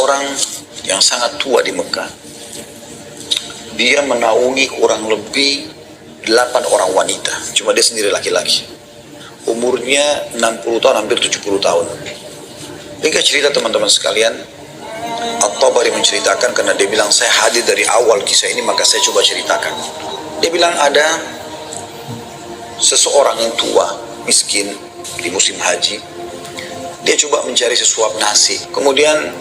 seorang yang sangat tua di Mekah. Dia menaungi kurang lebih 8 orang wanita. Cuma dia sendiri laki-laki. Umurnya 60 tahun, hampir 70 tahun. Hingga cerita teman-teman sekalian, At-Tabari menceritakan, karena dia bilang, saya hadir dari awal kisah ini, maka saya coba ceritakan. Dia bilang ada seseorang yang tua, miskin, di musim haji. Dia coba mencari sesuap nasi. Kemudian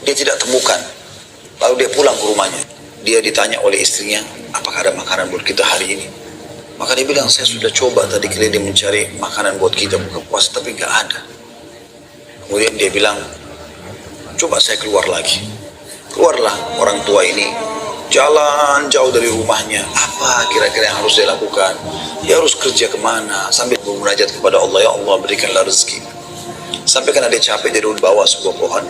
dia tidak temukan. Lalu dia pulang ke rumahnya. Dia ditanya oleh istrinya, apakah ada makanan buat kita hari ini? Maka dia bilang, saya sudah coba tadi keliling mencari makanan buat kita buka puasa, tapi nggak ada. Kemudian dia bilang, coba saya keluar lagi. Keluarlah orang tua ini, jalan jauh dari rumahnya. Apa kira-kira yang harus dia lakukan? Dia harus kerja kemana? Sambil bermunajat kepada Allah, ya Allah berikanlah rezeki. Sampai karena dia capek, dia duduk bawah sebuah pohon.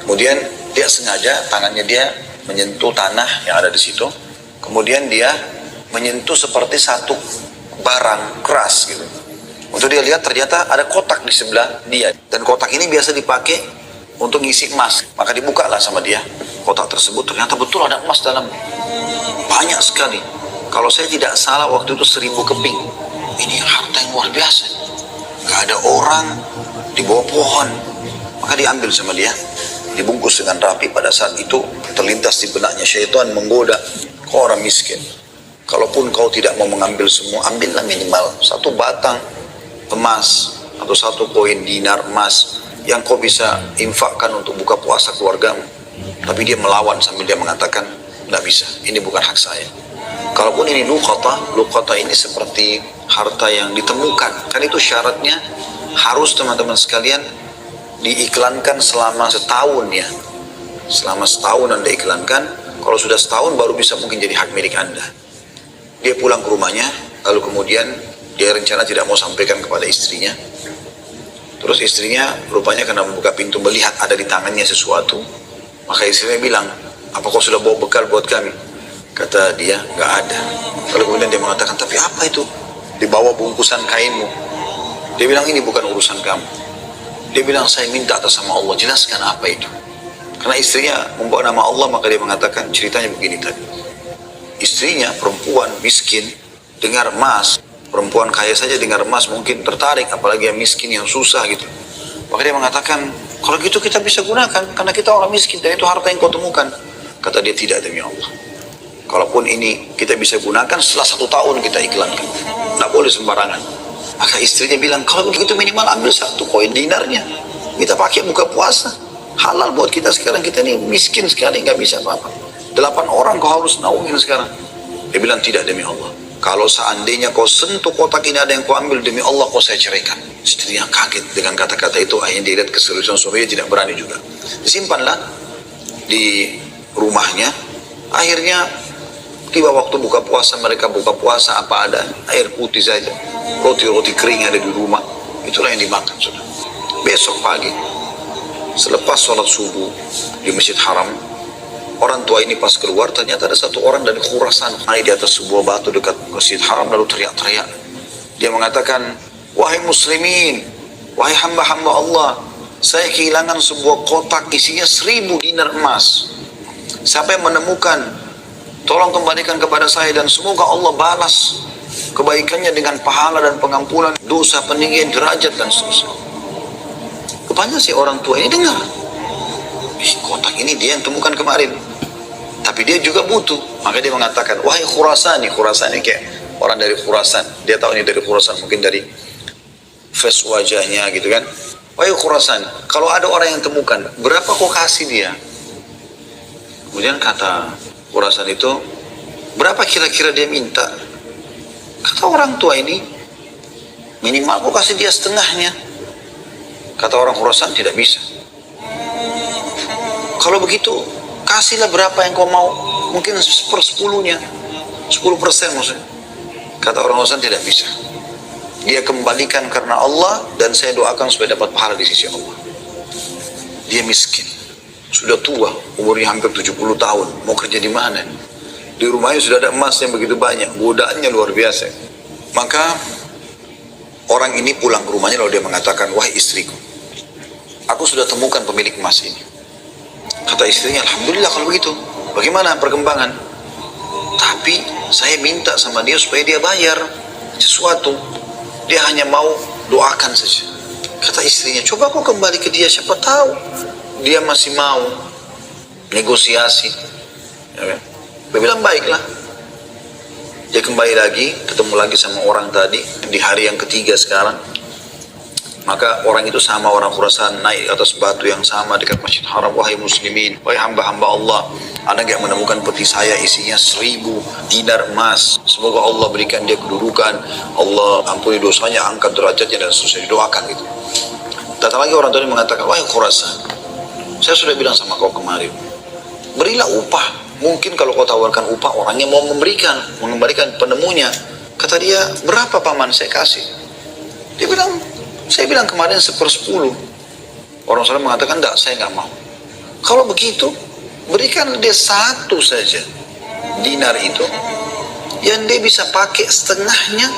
Kemudian dia sengaja tangannya dia menyentuh tanah yang ada di situ. Kemudian dia menyentuh seperti satu barang keras gitu. Untuk dia lihat ternyata ada kotak di sebelah dia. Dan kotak ini biasa dipakai untuk ngisi emas. Maka dibukalah sama dia kotak tersebut. Ternyata betul ada emas dalam. Banyak sekali. Kalau saya tidak salah waktu itu 1000 keping. Ini harta yang luar biasa. Gak ada orang di bawah pohon. Maka diambil sama dia, dibungkus dengan rapi. Pada saat itu terlintas di benaknya syaitan menggoda, kau orang miskin, kalaupun kau tidak mau mengambil semua, ambillah minimal 1 batang emas atau 1 koin dinar emas yang kau bisa infakkan untuk buka puasa keluargamu. Tapi dia melawan sambil dia mengatakan, tidak bisa, ini bukan hak saya. Kalaupun ini luqata ini seperti harta yang ditemukan, kan itu syaratnya harus teman-teman sekalian diiklankan selama setahun ya. Selama setahun Anda iklankan, kalau sudah setahun baru bisa mungkin jadi hak milik Anda. Dia pulang ke rumahnya, lalu kemudian dia rencana tidak mau sampaikan kepada istrinya. Terus istrinya rupanya karena membuka pintu melihat ada di tangannya sesuatu. Maka istrinya bilang, apa kau sudah bawa bekal buat kami? Kata dia, nggak ada. Lalu kemudian dia mengatakan, tapi apa itu? Di bawah bungkusan kainmu. Dia bilang, ini bukan urusan kamu. Dia bilang, saya minta atas sama Allah, jelaskan apa itu. Karena istrinya membawa nama Allah, maka dia mengatakan, ceritanya begini tadi. Istrinya, perempuan miskin, dengar emas. Perempuan kaya saja dengar emas mungkin tertarik, apalagi yang miskin, yang susah gitu. Maka dia mengatakan, kalau gitu kita bisa gunakan, karena kita orang miskin, dan itu harta yang kau temukan. Kata dia, tidak demi Allah. Kalaupun ini kita bisa gunakan, setelah 1 tahun kita iklankan. Tidak boleh sembarangan. Maka istrinya bilang, kalau begitu minimal ambil 1 koin dinarnya. Kita pakai buka puasa. Halal buat kita sekarang, kita ini miskin sekali, nggak bisa apa-apa. 8 orang kau harus naungin sekarang. Dia bilang, tidak demi Allah. Kalau seandainya kau sentuh kotak ini ada yang kau ambil, demi Allah kau saya ceraikan. Istrinya kaget dengan kata-kata itu. Akhirnya dia lihat keseriusan suaminya, tidak berani juga. Disimpanlah di rumahnya. Akhirnya tiba waktu buka puasa, mereka buka puasa apa ada, air putih saja, roti-roti kering ada di rumah, itulah yang dimakan sudah. Besok pagi selepas sholat subuh di Masjid Haram, orang tua ini pas keluar ternyata ada 1 orang dari Khurasan naik di atas sebuah batu dekat Masjid Haram lalu teriak-teriak. Dia mengatakan, wahai muslimin, wahai hamba-hamba Allah, saya kehilangan sebuah kotak isinya 1000 dinar emas. Siapa yang menemukan, tolong kembalikan kepada saya, dan semoga Allah balas kebaikannya dengan pahala dan pengampunan dosa, peninggian derajat dan seterusnya. Rupanya si orang tua ini dengar, kotak ini dia yang temukan kemarin, tapi dia juga butuh. Maka dia mengatakan, wahai Khurasani, Khurasani kayak orang dari Khurasan, dia tahu ini dari Khurasan, mungkin dari face wajahnya gitu kan. Wahai Khurasani, kalau ada orang yang temukan, berapa kau kasih dia? Kemudian kata Khurasan itu, berapa kira-kira dia minta? Kata orang tua ini, minimal aku kasih dia setengahnya. Kata orang Khurasan, tidak bisa. Kalau begitu, kasihlah berapa yang kau mau, mungkin 1/10-nya, 10% maksudnya. Kata orang Khurasan, tidak bisa. Dia kembalikan karena Allah, dan saya doakan supaya dapat pahala di sisi Allah. Dia miskin, sudah tua, umurnya hampir 70 tahun, mau kerja di mana? Di rumahnya sudah ada emas yang begitu banyak, godaannya luar biasa. Maka orang ini pulang ke rumahnya lalu dia mengatakan, wahai istriku, aku sudah temukan pemilik emas ini. Kata istrinya, alhamdulillah kalau begitu. Bagaimana perkembangan? Tapi saya minta sama dia supaya dia bayar sesuatu. Dia hanya mau doakan saja. Kata istrinya, coba kau kembali ke dia, siapa tahu dia masih mau negosiasi. Ya, dia bilang baiklah. Dia kembali lagi, ketemu lagi sama orang tadi di hari yang ketiga sekarang. Maka orang itu sama orang Khurasan naik atas batu yang sama dekat Masjid Haram. Wahai muslimin, wahai hamba-hamba Allah, ada nggak menemukan peti saya isinya 1000 dinar emas. Semoga Allah berikan dia kedudukan, Allah ampuni dosanya, angkat derajatnya dan seterusnya, didoakan gitu. Datang lagi orang tadi mengatakan, wahai Khurasan, saya sudah bilang sama kau kemarin, berilah upah. Mungkin kalau kau tawarkan upah, orangnya mau mengembalikan penemunya. Kata dia, berapa paman saya kasih? Dia bilang, saya bilang kemarin 1/10. Orang sana mengatakan, enggak, saya enggak mau. Kalau begitu, berikan dia 1 saja dinar itu, yang dia bisa pakai setengahnya,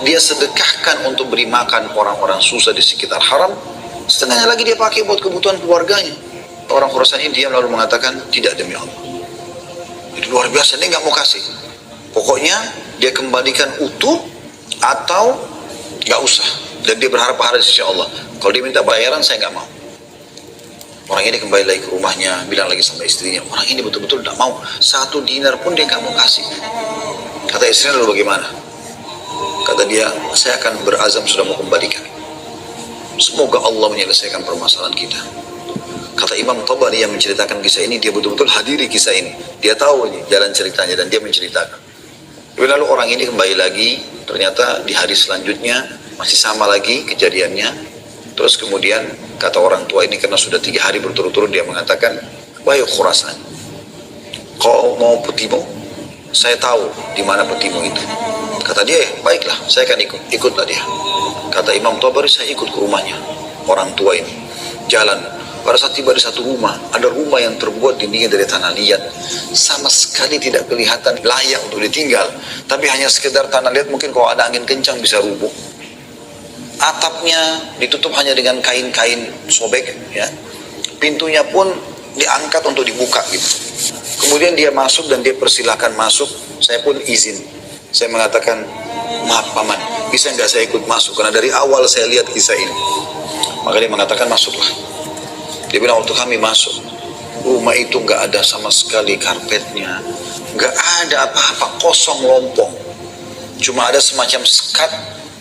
dia sedekahkan untuk beri makan orang-orang susah di sekitar haram, setengahnya lagi dia pakai buat kebutuhan keluarganya. Orang Khurasan ini diam lalu mengatakan, tidak demi Allah. Itu luar biasa, dia nggak mau kasih. Pokoknya dia kembalikan utuh atau nggak usah. Dan dia berharap pahala di sisi Allah. Kalau dia minta bayaran, saya nggak mau. Orang ini kembali lagi ke rumahnya, bilang lagi sama istrinya, orang ini betul-betul tidak mau. 1 dinar pun dia nggak mau kasih. Kata istrinya, lalu bagaimana? Kata dia, saya akan berazam sudah mau kembalikan. Semoga Allah menyelesaikan permasalahan kita. Kata Imam Tabari yang menceritakan kisah ini, dia betul-betul hadiri kisah ini. Dia tahu ini jalan ceritanya dan dia menceritakan. Lalu orang ini kembali lagi, ternyata di hari selanjutnya masih sama lagi kejadiannya. Terus kemudian kata orang tua ini, karena sudah 3 hari berturut-turut, dia mengatakan, wahai Khurasan, kau mau petimu? Saya tahu di mana petimu itu. Kata dia, baiklah, saya akan ikutlah dia. Kata Imam Tabari, saya ikut ke rumahnya orang tua ini. Jalan. Pada saat tiba di satu rumah, ada rumah yang terbuat dindingnya dari tanah liat. Sama sekali tidak kelihatan layak untuk ditinggal. Tapi hanya sekedar tanah liat, mungkin kalau ada angin kencang bisa rubuh. Atapnya ditutup hanya dengan kain-kain sobek, ya. Pintunya pun diangkat untuk dibuka gitu. Kemudian dia masuk dan dia persilahkan masuk. Saya pun izin. Saya mengatakan, maaf paman, bisa nggak saya ikut masuk? Karena dari awal saya lihat kisah ini. Maka dia mengatakan, masuklah. Dia bilang, waktu kami masuk, rumah itu nggak ada sama sekali karpetnya, nggak ada apa-apa, kosong lompong. Cuma ada semacam sekat,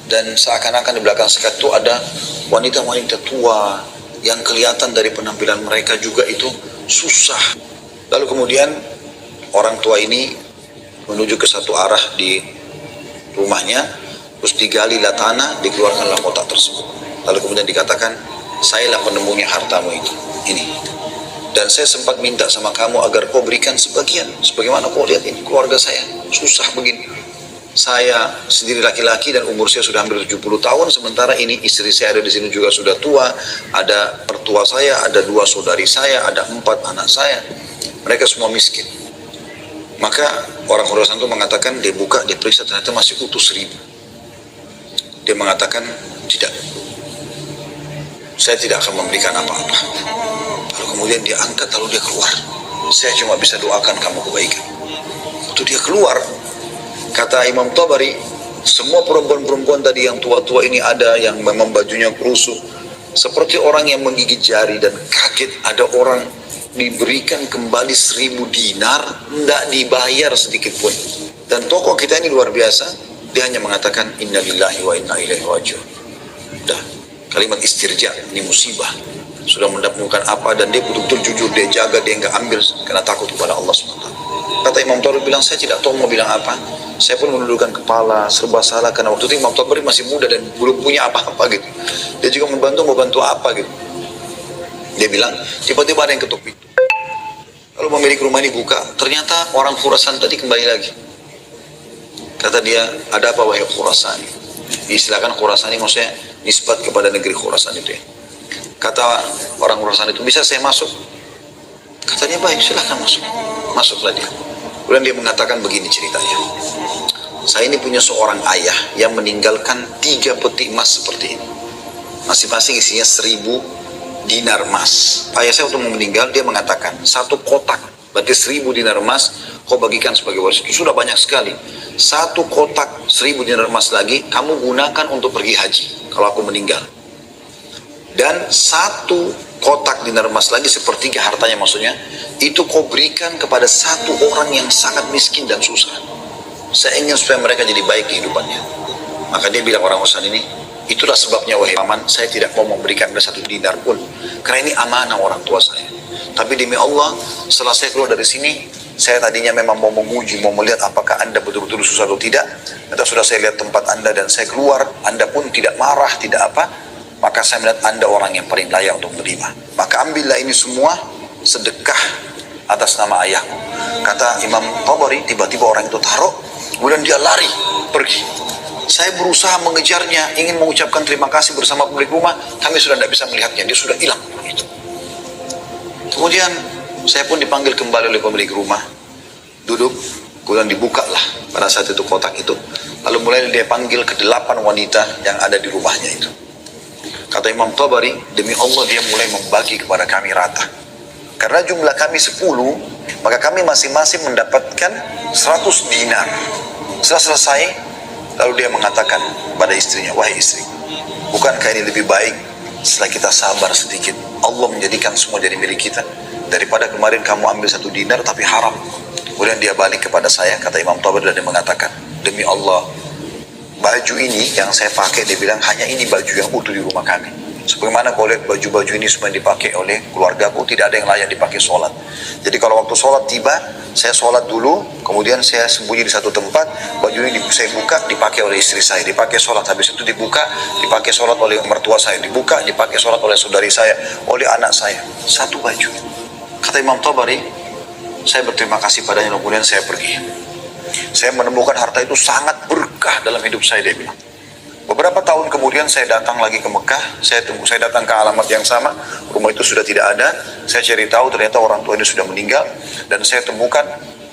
dan seakan-akan di belakang sekat itu ada wanita-wanita tua yang kelihatan dari penampilan mereka juga itu susah. Lalu kemudian orang tua ini menuju ke satu arah di rumahnya, terus digalilah tanah, dikeluarkanlah kotak tersebut. Lalu kemudian dikatakan, sayalah penemunya hartamu itu, ini. Dan saya sempat minta sama kamu agar kau berikan sebagian. Sebagaimana kau lihat ini keluarga saya, susah begini. Saya sendiri laki-laki dan umur saya sudah hampir 70 tahun. Sementara ini istri saya ada di sini juga sudah tua. Ada mertua saya, ada 2 saudari saya, ada 4 anak saya. Mereka semua miskin. Maka orang Khurasan itu mengatakan, dia buka, dia periksa, ternyata masih utuh 1000. Dia mengatakan, tidak. Saya tidak akan memberikan apa-apa. Lalu kemudian dia angkat, lalu dia keluar. Saya cuma bisa doakan kamu kebaikan. Waktu dia keluar, kata Imam Tabari, semua perempuan-perempuan tadi yang tua-tua ini ada yang memang bajunya kerusuh, seperti orang yang menggigit jari dan kaget. Ada orang diberikan kembali 1000 dinar, tidak dibayar sedikit pun. Dan tokoh kita ini luar biasa. Dia hanya mengatakan, inna lillahi wa inna ilaihi raji'un. Dah. Kalimat istirja, ini musibah. Sudah mendapatkan apa, dan dia betul-betul jujur, dia jaga, dia nggak ambil karena takut kepada Allah SWT. Kata Imam Tabari bilang, saya tidak tahu mau bilang apa. Saya pun menundukkan kepala, serba salah, karena waktu itu Imam Tabari masih muda dan belum punya apa-apa gitu. Dia juga mau bantu apa gitu. Dia bilang, tiba-tiba ada yang ketuk pintu. Lalu pemilik rumah ini buka, ternyata orang Khurasan tadi kembali lagi. Kata dia, ada apa wahai Khurasan? Istilahkan Khurasan ini maksudnya nisbat kepada negeri Khurasan itu ya. Kata orang Khurasan itu, bisa saya masuk? Kata dia, baik, silahkan masuk. Masuklah dia. Kemudian dia mengatakan begini ceritanya. Saya ini punya seorang ayah yang meninggalkan 3 peti emas seperti ini. Masing-masing isinya 1000 dinar emas. Ayah saya waktu mau meninggal, dia mengatakan, 1 kotak, berarti 1000 dinar emas, kau bagikan sebagai waris. Itu sudah banyak sekali. 1 kotak 1000 dinar emas lagi, kamu gunakan untuk pergi haji, kalau aku meninggal. Dan 1 kotak dinar emas lagi, sepertiga hartanya maksudnya, itu kau berikan kepada 1 orang yang sangat miskin dan susah. Saya ingin supaya mereka jadi baik kehidupannya. Maka dia bilang orang urusan ini, itulah sebabnya wahai paman, saya tidak mau memberikan Anda 1 dinar pun, karena ini amanah orang tua saya. Tapi demi Allah, setelah saya keluar dari sini, saya tadinya memang mau menguji, mau melihat apakah Anda betul-betul susah atau tidak. Ternyata sudah saya lihat tempat Anda dan saya keluar, Anda pun tidak marah, tidak apa. Maka saya melihat Anda orang yang paling layak untuk menerima. Maka ambillah ini semua sedekah atas nama ayahku. Kata Imam Tabari, tiba-tiba orang itu taruh, kemudian dia lari, pergi. Saya berusaha mengejarnya, ingin mengucapkan terima kasih bersama pemilik rumah, kami sudah tidak bisa melihatnya, dia sudah hilang. Kemudian saya pun dipanggil kembali oleh pemilik rumah, duduk, kemudian dibukalah pada saat itu kotak itu. Lalu mulai dia panggil ke-8 wanita yang ada di rumahnya itu. Kata Imam Tabari, demi Allah dia mulai membagi kepada kami rata. Karena jumlah kami 10, maka kami masing-masing mendapatkan 100 dinar. Setelah selesai, lalu dia mengatakan pada istrinya, wahai istri, bukankah ini lebih baik setelah kita sabar sedikit, Allah menjadikan semua jadi milik kita, daripada kemarin kamu ambil 1 dinar tapi haram. Kemudian dia balik kepada saya, kata Imam Tabari, dan dia mengatakan, demi Allah, baju ini yang saya pakai, dia bilang, hanya ini baju yang utuh di rumah kami. Sebagaimana kau lihat baju-baju ini semua yang dipakai oleh keluargaku, tidak ada yang layak dipakai sholat. Jadi kalau waktu sholat tiba, saya sholat dulu, kemudian saya sembunyi di satu tempat, baju ini saya buka, dipakai oleh istri saya, dipakai sholat, habis itu dibuka, dipakai sholat oleh mertua saya, dibuka, dipakai sholat oleh saudari saya, oleh anak saya. 1 baju. Kata Imam Tabari, saya berterima kasih padanya, kemudian saya pergi. Saya menemukan harta itu sangat berkah dalam hidup saya, dia bilang. Beberapa tahun kemudian saya datang lagi ke Mekah, saya datang ke alamat yang sama, rumah itu sudah tidak ada, saya cari tahu ternyata orang tua ini sudah meninggal, dan saya temukan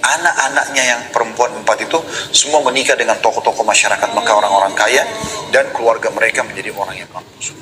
anak-anaknya yang perempuan 4 itu, semua menikah dengan tokoh-tokoh masyarakat Mekah, orang-orang kaya, dan keluarga mereka menjadi orang yang mampu.